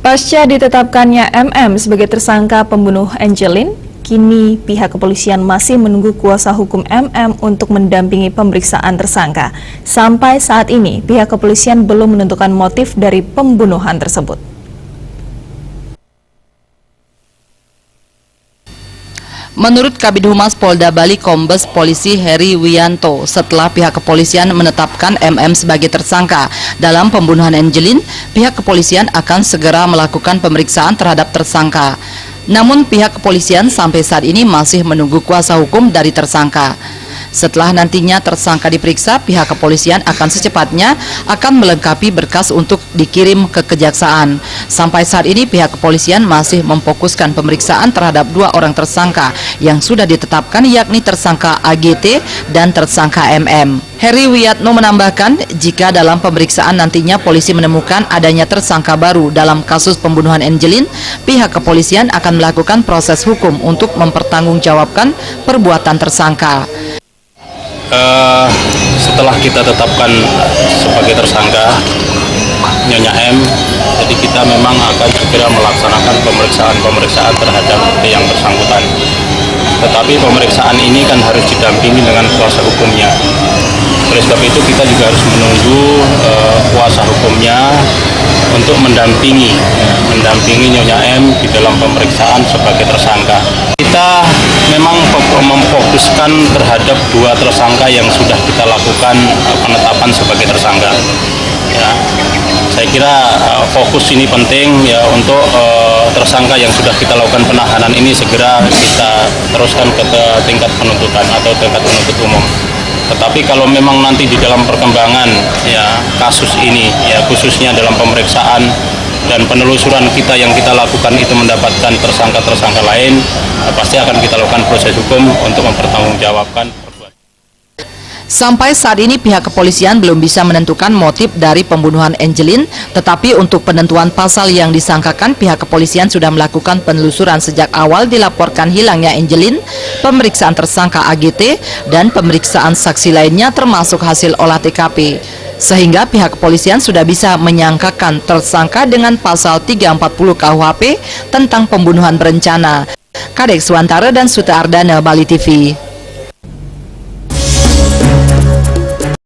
Pasca ditetapkannya MM sebagai tersangka pembunuh Angelin, kini pihak kepolisian masih menunggu kuasa hukum MM untuk mendampingi pemeriksaan tersangka. Sampai saat ini, pihak kepolisian belum menentukan motif dari pembunuhan tersebut. Menurut Kabid Humas Polda Bali Kombes Polisi Heri Wiyanto, setelah pihak kepolisian menetapkan MM sebagai tersangka dalam pembunuhan Angelin, pihak kepolisian akan segera melakukan pemeriksaan terhadap tersangka. Namun pihak kepolisian sampai saat ini masih menunggu kuasa hukum dari tersangka. Setelah nantinya tersangka diperiksa, pihak kepolisian akan secepatnya melengkapi berkas untuk dikirim ke kejaksaan. Sampai saat ini pihak kepolisian masih memfokuskan pemeriksaan terhadap 2 orang tersangka yang sudah ditetapkan, yakni tersangka AGT dan tersangka MM. Heri Wiyanto menambahkan, jika dalam pemeriksaan nantinya polisi menemukan adanya tersangka baru dalam kasus pembunuhan Angelin, pihak kepolisian akan melakukan proses hukum untuk mempertanggungjawabkan perbuatan tersangka. Setelah kita tetapkan sebagai tersangka Nyonya M, jadi kita memang akan segera melaksanakan pemeriksaan terhadap yang bersangkutan. Tetapi pemeriksaan ini kan harus didampingi dengan kuasa hukumnya. Oleh sebab itu kita juga harus menunggu kuasa hukumnya untuk mendampingi Nyonya M di dalam pemeriksaan sebagai tersangka. Kita memang memfokuskan terhadap 2 tersangka yang sudah kita lakukan penetapan sebagai tersangka. Ya, saya kira fokus ini penting ya untuk tersangka yang sudah kita lakukan penahanan ini segera kita teruskan ke tingkat penuntutan atau tingkat penuntut umum. Tetapi kalau memang nanti di dalam perkembangan ya kasus ini ya khususnya dalam pemeriksaan dan penelusuran kita yang kita lakukan itu mendapatkan tersangka-tersangka lain, pasti akan kita lakukan proses hukum untuk mempertanggungjawabkan. Sampai saat ini pihak kepolisian belum bisa menentukan motif dari pembunuhan Angelin, tetapi untuk penentuan pasal yang disangkakan, pihak kepolisian sudah melakukan penelusuran sejak awal dilaporkan hilangnya Angelin, pemeriksaan tersangka AGT, dan pemeriksaan saksi lainnya termasuk hasil olah TKP. Sehingga pihak kepolisian sudah bisa menyangkakan tersangka dengan pasal 340 KUHP tentang pembunuhan berencana. Kadek Suantara dan Suta Ardana, Bali TV.